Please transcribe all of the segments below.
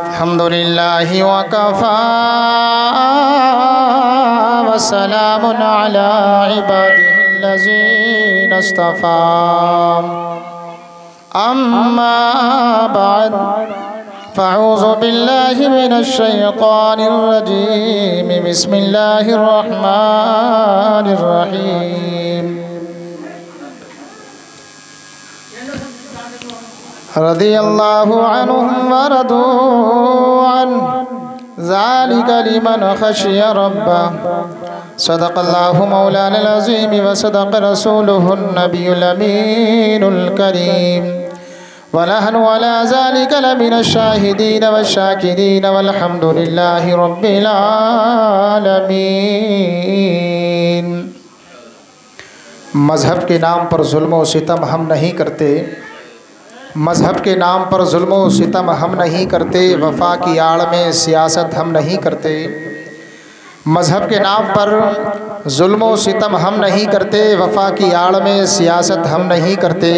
अल्हम्दुलिल्लाहि वकफ़ा वस्सलामुन अला इबादिहिल्लज़ीना इस्तफ़ा अम्मा बअद फ़अऊज़ु बिल्लाहि मिनश शैतानिर रजीम बिस्मिल्लाहिर रहमानिर रहीम रज़ियल्लाहु अन्हुम व रदू अन्हु ज़ालिका लिमन ख़शिया रब्बह सदक़ल्लाहु मौलानल अज़ीम व सदक़ रसूलुहुन नबियुल अमीनुल करीम व नहनु अला ज़ालिका लमिनश शाहिदीन व शाकिरीन वल्हम्दुलिल्लाहि रब्बिल आलमीन। मज़हब के नाम पर जुल्म व सितम हम नहीं करते, मज़हब के नाम पर जुल्म व सितम हम नहीं करते, वफ़ा की आड़ में सियासत हम नहीं करते। मज़हब के नाम पर जुल्म व सितम हम नहीं करते, वफ़ा की आड़ में सियासत हम नहीं करते।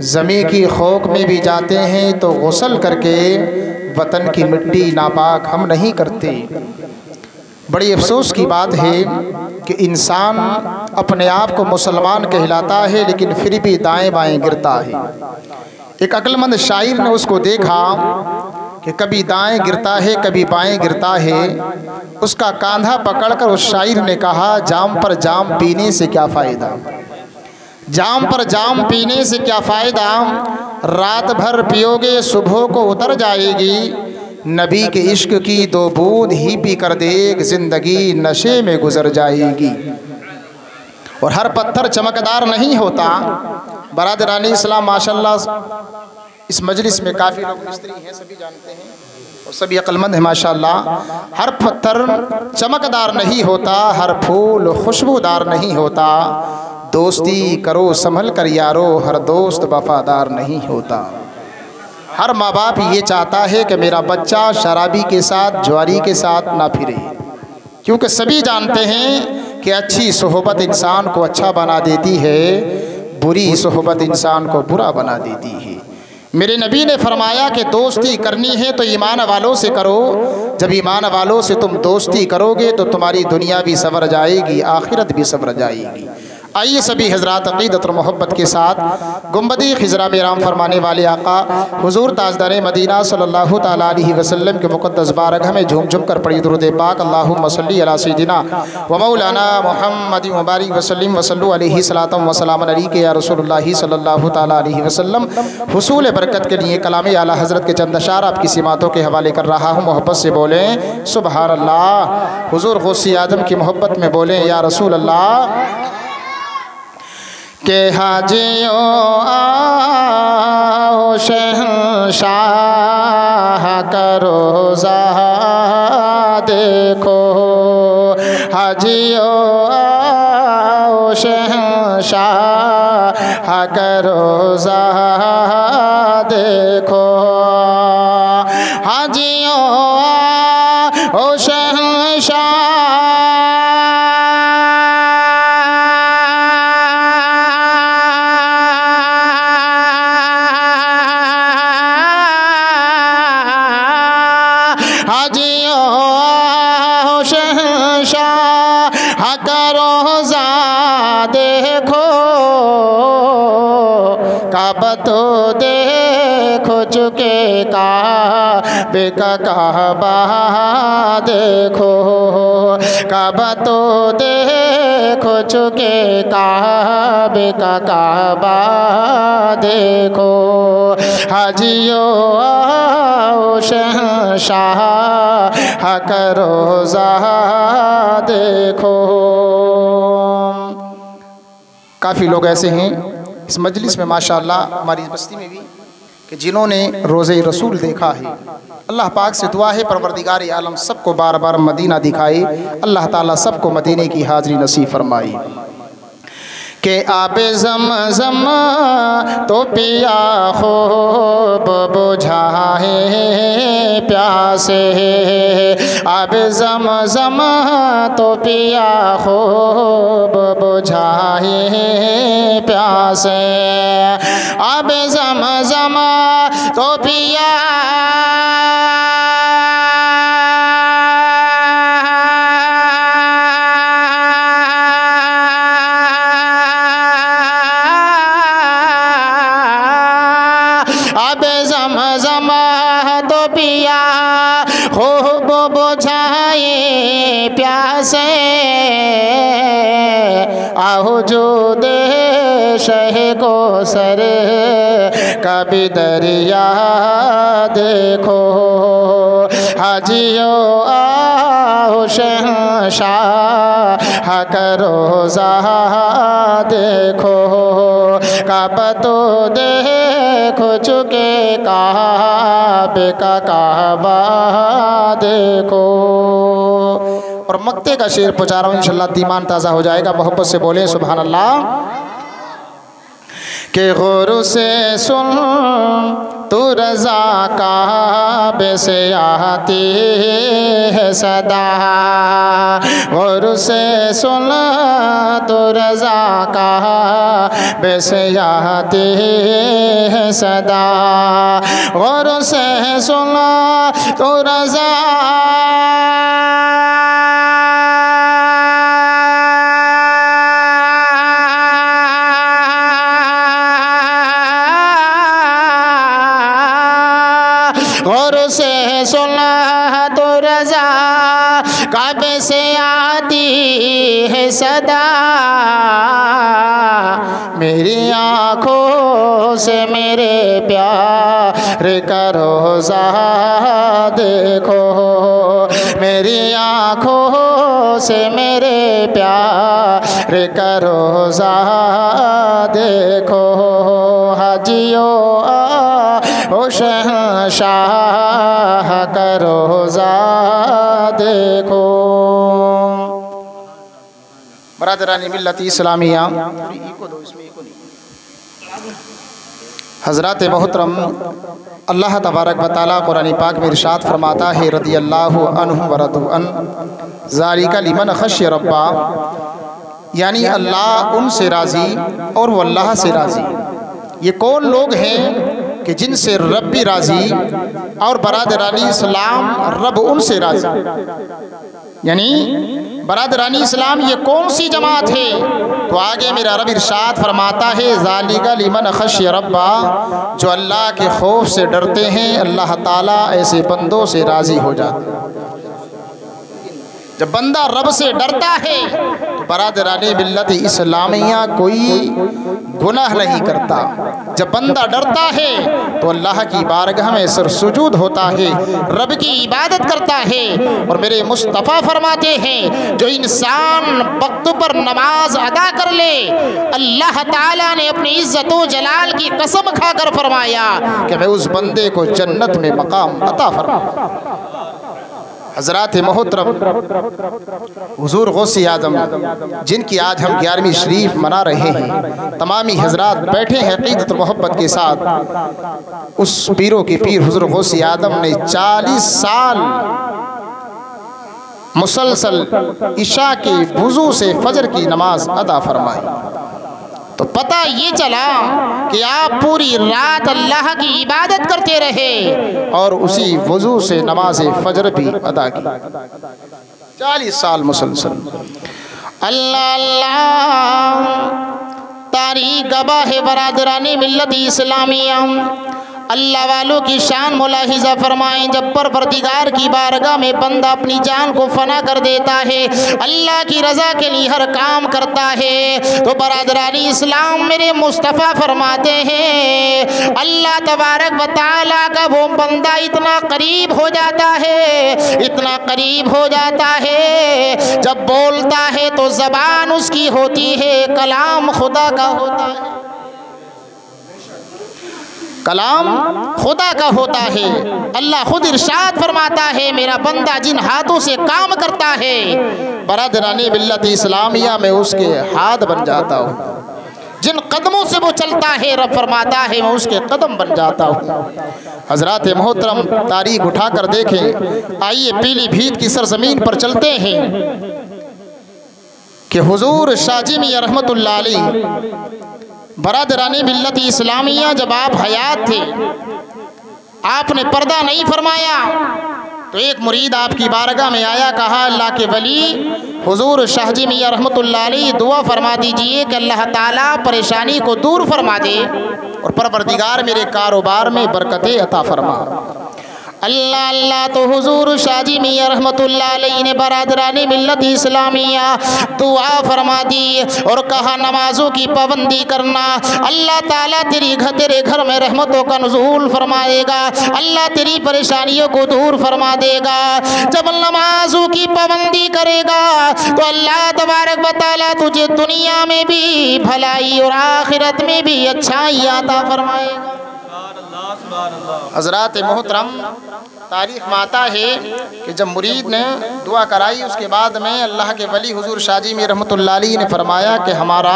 ज़मीं की खोक में भी जाते हैं तो गुस्ल करके वतन की मिट्टी नापाक हम नहीं करते। बड़ी अफसोस की बात है कि इंसान अपने आप को मुसलमान कहलाता है लेकिन फिर भी दाएं बाएं गिरता है। एक अक्लमंद शायर ने उसको देखा कि कभी दाएं गिरता है कभी बाएं गिरता है। उसका कांधा पकड़कर उस शायर ने कहा, जाम पर जाम पीने से क्या फ़ायदा, जाम पर जाम पीने से क्या फ़ायदा, रात भर पियोगे सुबह को उतर जाएगी। नबी के इश्क की दो बूंद ही पी कर देख ज़िंदगी नशे में गुजर जाएगी। और हर पत्थर चमकदार नहीं होता। बरादरानी इस्लाम माशाल्लाह इस मजलिस में काफ़ी लोग मिस्त्री हैं, सभी जानते हैं और सभी अक्लमंद हैं माशाल्लाह। हर पत्थर चमकदार नहीं होता, हर फूल खुशबूदार नहीं होता। दोस्ती करो संभल कर यारो, हर दोस्त वफादार नहीं होता। हर माँ बाप ये चाहता है कि मेरा बच्चा शराबी के साथ जुआरी के साथ ना फिरे, क्योंकि सभी जानते हैं कि अच्छी सोहबत इंसान को अच्छा बना देती है, बुरी सोहबत इंसान को बुरा बना देती है। मेरे नबी ने फरमाया कि दोस्ती करनी है तो ईमान वालों से करो। जब ईमान वालों से तुम दोस्ती करोगे तो तुम्हारी दुनिया भी सवर जाएगी, आखिरत भी सवर जाएगी। आइए सभी हजरात अक़ीदत और मोहब्बत के साथ गुंबदी खिज़रा में राम फरमाने वाले आका हुज़ूर ताजदार मदीना सल्लल्लाहु ताला अलैहि वसल्लम के मुक़द्दस बारगाह में झूम झूम कर पढ़ी दुरूद पाक अल्लाहुम्मा सल्ली अला सय्यिदिना व मौलाना मुहम्मद व बारिक वसल्लिम वसल्लु अलैहि सलातम व सलाम अलैका या रसूलुल्लाह सल्लल्लाहु ताला अलैहि वसल्लम। हुसूल बरकत के लिए कलाम आला हज़रत के चंद अशार आपकी सिमातों के हवाले कर रहा हूँ। मोहब्बत से बोलें सुबहान अल्लाह। हुज़ूर गौसे आज़म की मोहब्बत में बोलें या रसूल अल्लाह। के हाजियों आओ शहंशाह का रोज़ा देखो, हाजियों आओ शहंशाह का रोज़ा देखो, हाजियों आओ शहंशाह काबा तो देखो चुके काबे का काबा देखो, काबा तो देखो चुके काबे का काबा देखो, हाजियों आओ शहंशाह का रोज़ा देखो। काफ़ी लोग ऐसे हैं इस मजलिस में माशाअल्लाह, हमारी बस्ती में भी, कि जिन्होंने रोज़े रसूल देखा है। अल्लाह पाक से दुआ है परवरदिगार आलम सबको बार बार मदीना दिखाए, अल्लाह ताला सबको मदीने की हाज़री नसीब फरमाए। कि आबे ज़मज़म तो पिया खूब बुझाए प्यासे, आबे ज़मज़म तो पिया खूब बुझाए प्यासे, आबे ज़मज़म तो पिया खूब बुझाए प्यासे, आओ जो दे शह को सर कभी दरिया देखो, हाजियो आओ शहंशाह करो ज़ा देखो, काबा तो देखो चुके काबे का काबा देखो। और मक्ते का शेर पहुँचा रहा हूँ, इंशाअल्लाह ईमान ताज़ा हो जाएगा। मोहब्बत से बोले सुभान अल्लाह। के गौर से सुन तू रज़ा काबे से आती है सदा, गौर से सुन तू रज़ा काबे से आती है सदा, गौर से सुन तू रज़ा और से सुना तो रज़ा काबे से आती है सदा, मेरी आँखों से मेरे प्यार का रोज़ा देखो, मेरी आँखों से मेरे प्यार का रोज़ा देखो, हाजियो ओ शहंशाह का रोज़ा देखो। बरादरानी मिल्लत इस्लामिया, हज़रात मोहतरम, अल्लाह तबारक व तआला कुरान पाक में इरशाद फरमाता है, रदियल्लाहु अन्हु व रदू अन ज़ालिका लिमन खश्य रब्बा, यानी अल्लाह उनसे राज़ी और वो अल्लाह से राज़ी। ये कौन लोग हैं कि जिनसे रब भी राज़ी और बरादरानी इस्लाम रब उनसे राज़ी। यानी बरादरानी इस्लाम ये कौन सी जमात है? तो आगे मेरा रब इरशाद फरमाता है, ज़ालिका लिमन खश्य रब्बा, जो अल्लाह के खौफ से डरते हैं अल्लाह ताला ऐसे बंदों से राज़ी हो जाते हैं। जब बंदा रब से डरता है तो बरादरानी मिल्लत इस्लामिया कोई गुनाह नहीं करता। जब बंदा डरता है तो अल्लाह की बारगाह में सर सुजूद होता है, रब की इबादत करता है। और मेरे मुस्तफ़ा फरमाते हैं, जो इंसान वक्त पर नमाज अदा कर ले, अल्लाह ताला ने अपनी इज्जत व जलाल की कसम खाकर फरमाया कि मैं उस बंदे को जन्नत में मकाम अता फरमाऊंगा। हज़रात मोहतरम, हुज़ूर गौसे आज़म जिनकी आज हम 11वीं शरीफ मना रहे हैं, तमामी हज़रात बैठे हैं अक़ीदत मोहब्बत के साथ। उस पीरों के पीर हुज़ूर गौसे आज़म ने 40 साल मुसलसल इशा के वुज़ू से फजर की नमाज अदा फरमाई। तो पता ये चला कि आप पूरी रात अल्लाह की इबादत करते रहे और उसी वुज़ू से नमाज फजर भी अदा की। 40 साल मुसलसल। अल्लाह अल्लाह तारीख़ गवाह है बरादरानी मिल्लत इस्लामिया। अल्लाह वालों की शान मुलाहिज़ा फरमाएं, जब परवरदिगार की बारगाह में बंदा अपनी जान को फना कर देता है, अल्लाह की रज़ा के लिए हर काम करता है, तो बरादरानी इस्लाम मेरे मुस्तफ़ा फरमाते हैं, अल्लाह तबारक व तआला का वो बंदा इतना करीब हो जाता है, इतना करीब हो जाता है, जब बोलता है तो ज़बान उसकी होती है कलाम खुदा का होता है, कलाम खुदा का होता है। अल्लाह खुद इरशाद फरमाता है, मेरा बंदा जिन हाथों से काम करता है, बरादरानी मिल्लत इस्लामिया में उसके हाथ बन जाता हूँ। जिन कदमों से वो चलता है रब फरमाता है मैं उसके कदम बन जाता हूँ। हजरात मोहतरम तारीख उठा कर देखें। आइए पीलीभीत की सरजमीन पर चलते हैं कि हुजूर शाजी मियां रहमतुल्लाह अलैह बरादरानी मिल्लत इस्लामिया जब आप हयात थे, आपने पर्दा नहीं फरमाया तो एक मुरीद आपकी बारगाह में आया, कहा अल्लाह के वली हुजूर शाहजी मियां रहमतुल्लाह अलैह दुआ फरमा दीजिए कि अल्लाह ताला परेशानी को दूर फरमा दे और परवरदिगार मेरे कारोबार में बरकतें अता फरमा। अल्लाह अल्लाह तो हुजूर शाहजी मियां रहमतुल्लाह अलैह ने बरादरानी मिल्लत इस्लामिया दुआ फरमा दी और कहा नमाजों की पाबंदी करना, अल्लाह ताला तेरे घर में रहमतों का नुज़ूल फरमाएगा, अल्लाह तेरी परेशानियों को दूर फरमा देगा। जब नमाजों की पाबंदी करेगा तो अल्लाह तबारक व तआला तुझे दुनिया में भी भलाई और आखिरत में भी अच्छाई अता फरमाएगा। हजरात मोहतरम तारीख में आता है कि जब मुरीद ने दुआ कराई उसके बाद में अल्लाह के वली हुजूर शाहजी मियां रहमतुल्लाह अलैह ने फरमाया कि हमारा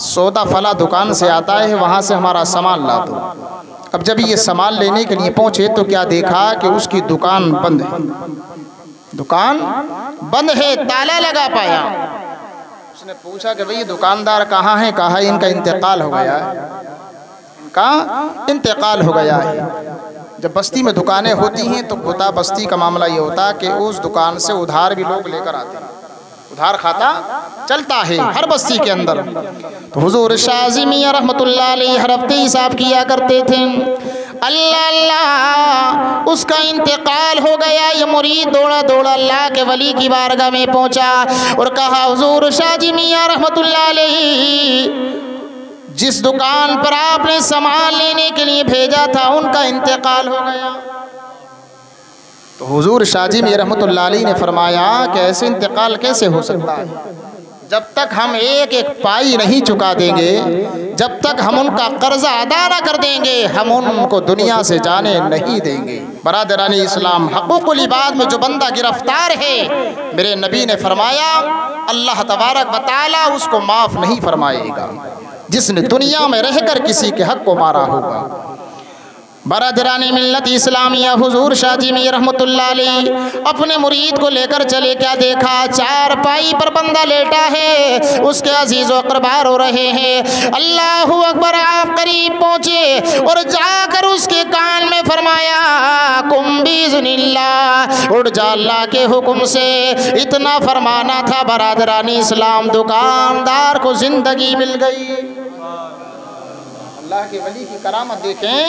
सौदा फला दुकान से आता है, वहाँ से हमारा सामान ला दो। अब जब ये सामान लेने के लिए पहुँचे तो क्या देखा कि उसकी दुकान बंद है, दुकान बंद है, ताला लगा पाया। उसने पूछा कि भाई दुकानदार कहाँ है? कहा इनका इंतकाल हो गया है, इनका इंतकाल हो गया है। जब बस्ती में दुकानें होती हैं तो खुदा बस्ती का मामला ये होता है कि उस दुकान से उधार भी लोग लेकर आते हैं, उधार खाता चलता है हर बस्ती के अंदर। तो हुजूर शाहजी मियां रहमतुल्लाह अलैह हर हफ्ते हिसाब किया करते थे। अल्लाह अल्लाह उसका इंतकाल हो गया। ये मुरीद दौड़ा दौड़ा अल्लाह के वली की बारगाह में पहुंचा और कहा हुजूर शाहजी मियां रहमतुल्लाह अलैह जिस दुकान पर आपने सामान लेने के लिए भेजा था उनका इंतकाल हो गया। तो हुजूर शाहजी मियां रहमतुल्लाह अलैह ने फरमाया कि ऐसे इंतकाल कैसे हो सकता है? जब तक हम एक एक पाई नहीं चुका देंगे, जब तक हम उनका कर्जा अदा न कर देंगे, हम उनको दुनिया से जाने नहीं देंगे। बरादरानी इस्लाम, हक़ूक़ुल इबाद में जो बंदा गिरफ्तार है, मेरे नबी ने फरमाया अल्लाह तबारक व तआला उसको माफ़ नहीं फरमाएगा जिसने दुनिया में रहकर किसी के हक को मारा होगा। बरादरानी मिल्लत इस्लामिया हुजूर शाहजी मियां रहमतुल्लाह अलैह अपने मुरीद को लेकर चले। क्या देखा? चार पाई पर बंदा लेटा है, उसके अजीज़ व अक़रबा रो रहे हैं। अल्लाहु अकबर, आप करीब पहुँचे और जाकर उसके कान में फरमाया कुम बिइज़्निल्लाह, उड़ जा अल्लाह के हुक्म से। इतना फरमाना था बरादरानी इस्लाम, दुकानदार को जिंदगी मिल गई। अल्लाह के वली की करामत देखें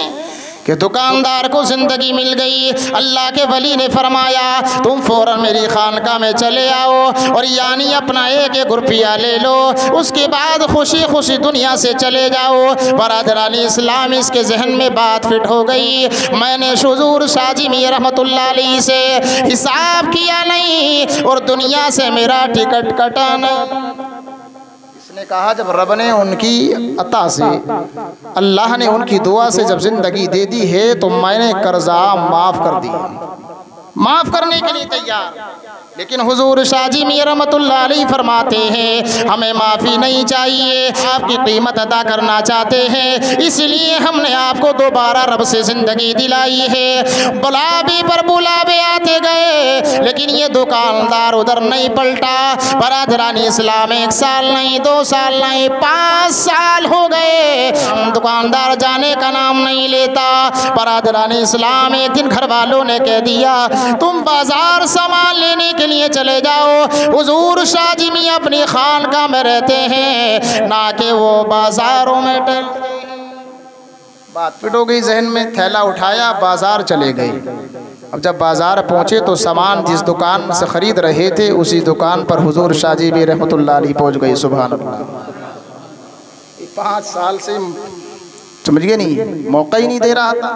कि दुकानदार को जिंदगी मिल गई। अल्लाह के वली ने फरमाया तुम फौरन मेरी खानका में चले आओ और यानी अपना एक एक रुपया ले लो, उसके बाद खुशी खुशी दुनिया से चले जाओ। बरादरानी इस्लाम, इसके जहन में बात फिट हो गई। मैंने हुजूर शाहजी मियां रहमतुल्लाह अलैह से हिसाब किया नहीं और दुनिया से मेरा टिकट कटा नहीं। ने कहा जब रब ने उनकी अता से, अल्लाह ने उनकी दुआ से जब जिंदगी दे दी है तो मैंने कर्जा माफ़ कर दिया, माफ़ करने के लिए तैयार। लेकिन हुजूर शाहजी मियां रहमतुल्लाह अलैह फरमाते हैं हमें माफ़ी नहीं चाहिए, आपकी कीमत अदा करना चाहते हैं, इसलिए हमने आपको दोबारा रब से ज़िंदगी दिलाई है। बुलावे पर बुलावे आते गए लेकिन ये दुकानदार उधर नहीं पलटा। बरादरानी इस्लाम, 1 साल नहीं, 2 साल नहीं, 5 साल हो गए, दुकानदार जाने का नाम नहीं लेता। बरादरानी इस्लाम, एक दिन घर वालों ने कह दिया तुम बाजार सामान लेने के लिए चले जाओ। हुजूर शाहजी मियां अपनी खानका में रहते हैं, ना कि वो बाजारों में टहलते हैं। बात फिट हो गई जहन में, थैला उठाया बाजार चले गए। अब जब बाजार पहुंचे तो सामान जिस दुकान से खरीद रहे थे उसी दुकान पर हुजूर शाहजी मियां रहमतुल्लाह अलैह पहुंच गए। सुभान अल्लाह। 5 साल से समझिए नहीं, मौका ही नहीं दे रहा था।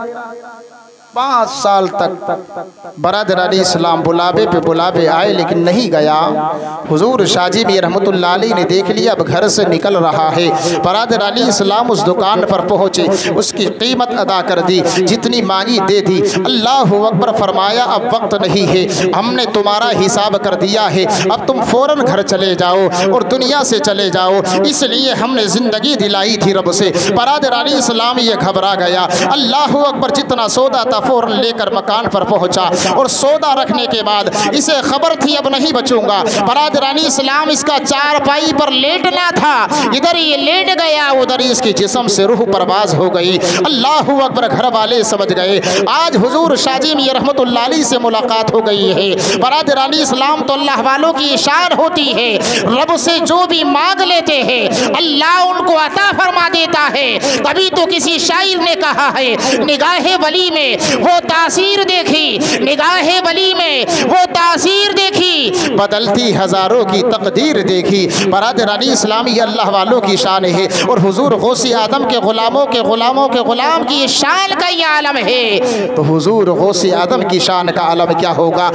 5 साल तक बरदर इस्लाम बुलावे आए लेकिन नहीं गया। हुजूर शाजी मियां रहमतुल्लाह अलैह ने देख लिया अब घर से निकल रहा है। बरदर इस्लाम उस दुकान पर पहुँचे, उसकी कीमत अदा कर दी, जितनी मांगी दे दी। अल्लाह अकबर फरमाया अब वक्त नहीं है, हमने तुम्हारा हिसाब कर दिया है, अब तुम फ़ौरन घर चले जाओ और दुनिया से चले जाओ, इसलिए हमने ज़िंदगी दिलाई थी रब से। बरदर इस्लाम ये घबरा गया। अल्लाह अकबर जितना सौदा था फ़ौरन लेकर मकान पर पहुंचा और सौदा रखने के बाद इसे खबर थी अब नहीं बचूंगा। बरादरानी इस्लाम इसका चारपाई पर लेटना था, इधर ये लेट गया, उधर इसकी जिस्म से रूह परवाज हो गई। अल्लाह अकबर, घर वाले समझ गए आज हुजूर शाजी मियां रहमतुल्लाह अलैह से मुलाकात हो गई है। बरादरानी इस्लाम तो अल्लाह वालों की शान होती है, रब से जो भी मांग लेते हैं अल्लाह उनको अता फरमा देता है। तभी तो किसी शायर ने कहा है निगाहे वली में वो तासीर देखी, निगाहे वली में वो तासीर देखी, बदलती हजारों की तकदीर देखी। बरादरानी इस्लामी अल्लाह वालों की शान है और हुजूर गौसी आदम के गुलामों के गुलाम की शान का ये आलम है, तो हुजूर गौसी आदम की शान का आलम क्या होगा।